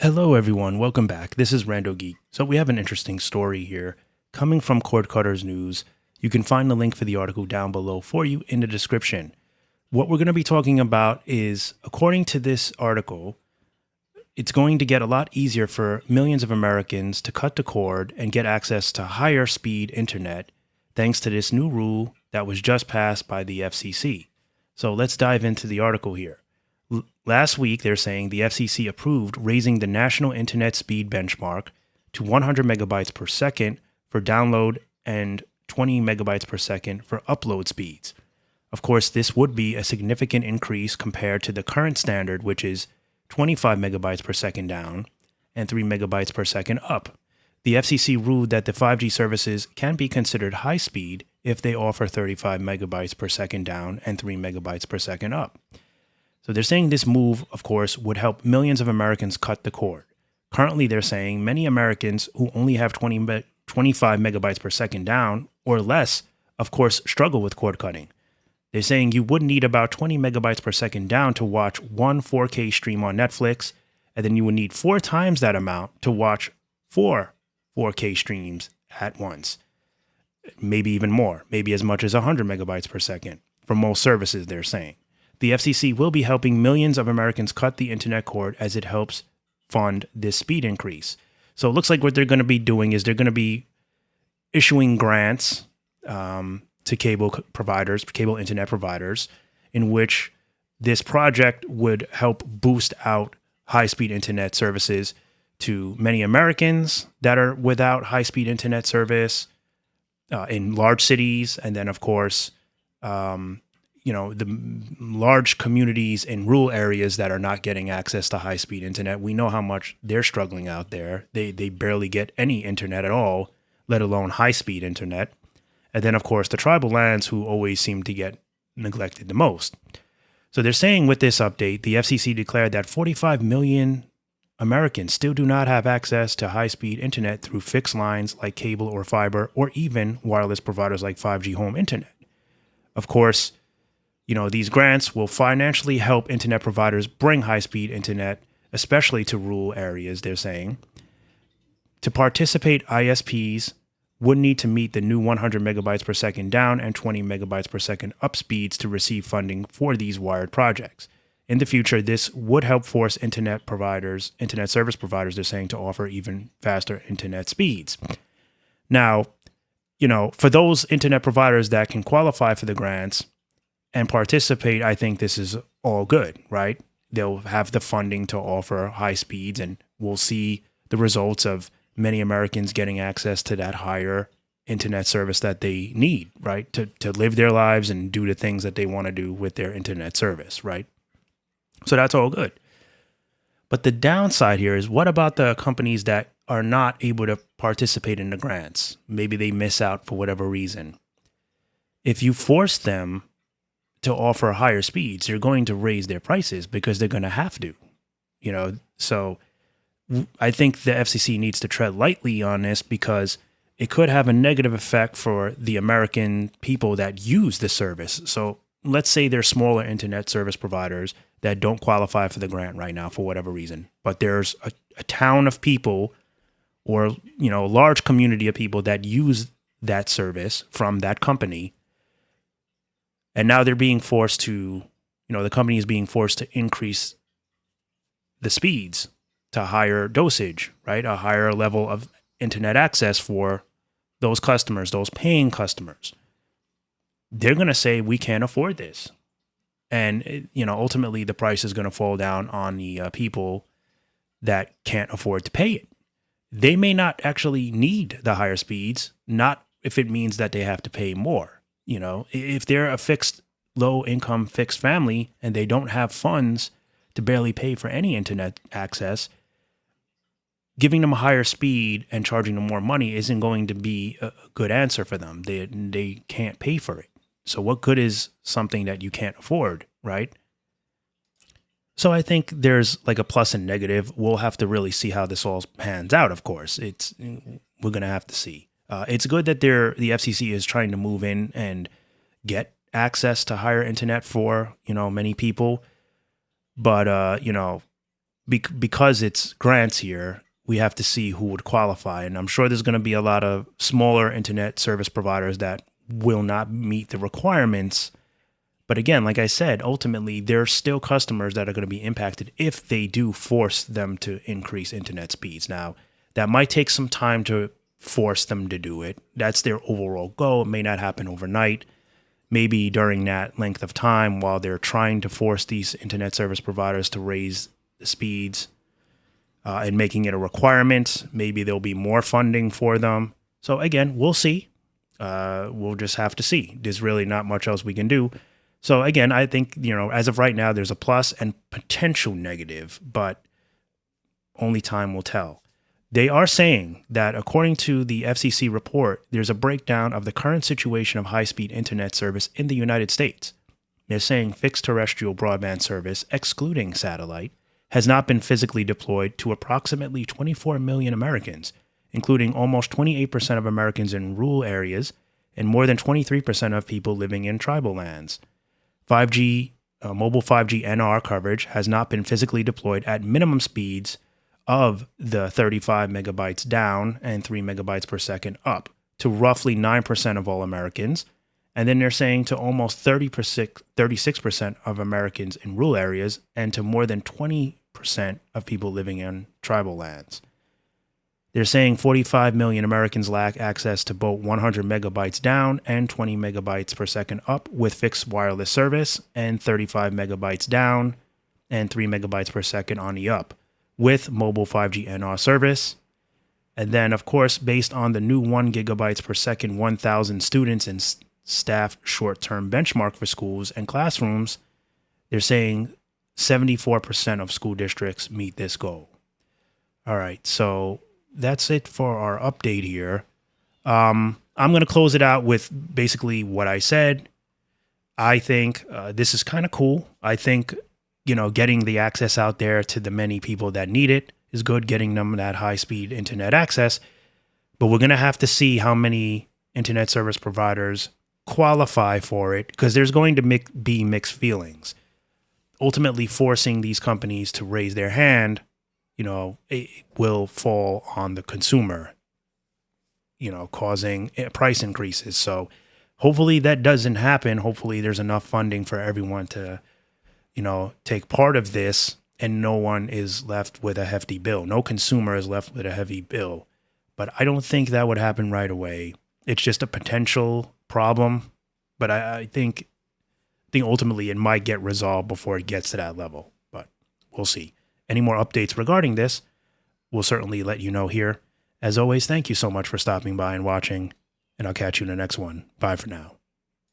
Hello, everyone. Welcome back. This is RandoGEEK. So we have an interesting story here coming from Cord Cutter's News. You can find the link for the article down below for you in the description. What we're going to be talking about is, according to this article, it's going to get a lot easier for millions of Americans to cut the cord and get access to higher speed internet thanks to this new rule that was just passed by the FCC. So let's dive into the article here. Last week, they're saying the FCC approved raising the national internet speed benchmark to 100 megabytes per second for download and 20 megabytes per second for upload speeds. Of course, this would be a significant increase compared to the current standard, which is 25 megabytes per second down and 3 megabytes per second up. The FCC ruled that the 5G services can be considered high speed if they offer 35 megabytes per second down and 3 megabytes per second up. So they're saying this move, of course, would help millions of Americans cut the cord. Currently, they're saying many Americans who only have 25 megabytes per second down or less, of course, struggle with cord cutting. They're saying you would need about 20 megabytes per second down to watch one 4K stream on Netflix, and then you would need 4 times that amount to watch 4 4K streams at once. Maybe even more, maybe as much as 100 megabytes per second for most services, they're saying. The FCC will be helping millions of Americans cut the internet cord as it helps fund this speed increase. So it looks like what they're going to be doing is they're going to be issuing grants to cable providers, cable internet providers, in which this project would help boost out high-speed internet services to many Americans that are without high-speed internet service in large cities, and then, of course, the large communities in rural areas that are not getting access to high-speed internet. We know how much they're struggling out there. They barely get any internet at all, let alone high-speed internet. And then, of course, the tribal lands who always seem to get neglected the most. So they're saying with this update, the FCC declared that 45 million Americans still do not have access to high-speed internet through fixed lines like cable or fiber, or even wireless providers like 5G home internet. Of course, these grants will financially help internet providers bring high-speed internet, especially to rural areas, they're saying. To participate, ISPs would need to meet the new 100 megabytes per second down and 20 megabytes per second up speeds to receive funding for these wired projects. In the future, this would help force internet service providers, they're saying, to offer even faster internet speeds. Now, for those internet providers that can qualify for the grants and participate, I think this is all good, right? They'll have the funding to offer high speeds, and we'll see the results of many Americans getting access to that higher internet service that they need, right? To live their lives and do the things that they want to do with their internet service, right? So that's all good. But the downside here is, what about the companies that are not able to participate in the grants? Maybe they miss out for whatever reason. If you force them to offer higher speeds, you're going to raise their prices because they're going to have to, So I think the FCC needs to tread lightly on this because it could have a negative effect for the American people that use the service. So let's say there's smaller internet service providers that don't qualify for the grant right now for whatever reason, but there's a town of people or, a large community of people that use that service from that company. And now they're being forced to, the company is being forced to increase the speeds to higher dosage, right? A higher level of internet access for those customers, those paying customers. They're going to say, we can't afford this. And, ultimately the price is going to fall down on the people that can't afford to pay it. They may not actually need the higher speeds, not if it means that they have to pay more. If they're a low-income fixed family and they don't have funds to barely pay for any internet access, giving them a higher speed and charging them more money isn't going to be a good answer for them. They can't pay for it. So what good is something that you can't afford, right? So I think there's like a plus and negative. We'll have to really see how this all pans out, of course. We're going to have to see. It's good that the FCC is trying to move in and get access to higher internet for, many people. But, because it's grants here, we have to see who would qualify. And I'm sure there's going to be a lot of smaller internet service providers that will not meet the requirements. But again, like I said, ultimately, there are still customers that are going to be impacted if they do force them to increase internet speeds. Now, that might take some time to force them to do it. That's their overall goal. It may not happen overnight. Maybe during that length of time while they're trying to force these internet service providers to raise the speeds and making it a requirement, maybe there'll be more funding for them. So again, we'll see. We'll just have to see. There's really not much else we can do. So again, I think, as of right now, there's a plus and potential negative, but only time will tell. They are saying that according to the FCC report, there's a breakdown of the current situation of high-speed internet service in the United States. They're saying fixed terrestrial broadband service, excluding satellite, has not been physically deployed to approximately 24 million Americans, including almost 28% of Americans in rural areas and more than 23% of people living in tribal lands. 5G, mobile 5G-NR coverage has not been physically deployed at minimum speeds of the 35 megabytes down and 3 megabytes per second up to roughly 9% of all Americans. And then they're saying to almost 36% of Americans in rural areas and to more than 20% of people living in tribal lands. They're saying 45 million Americans lack access to both 100 megabytes down and 20 megabytes per second up with fixed wireless service, and 35 megabytes down and 3 megabytes per second on the up with mobile 5G NR service. And then, of course, based on the new 1 gigabytes per second, 1,000 students and staff short-term benchmark for schools and classrooms, they're saying 74% of school districts meet this goal. All right, so that's it for our update here. I'm going to close it out with basically what I said. I think this is kind of cool. I think, getting the access out there to the many people that need it is good, getting them that high-speed internet access. But we're going to have to see how many internet service providers qualify for it, because there's going to be mixed feelings. Ultimately, forcing these companies to raise their hand, it will fall on the consumer, causing price increases. So hopefully that doesn't happen. Hopefully there's enough funding for everyone to, take part of this and no one is left with a hefty bill. No consumer is left with a heavy bill. But I don't think that would happen right away. It's just a potential problem. But I think ultimately it might get resolved before it gets to that level. But we'll see. Any more updates regarding this, we'll certainly let you know here. As always, thank you so much for stopping by and watching, and I'll catch you in the next one. Bye for now.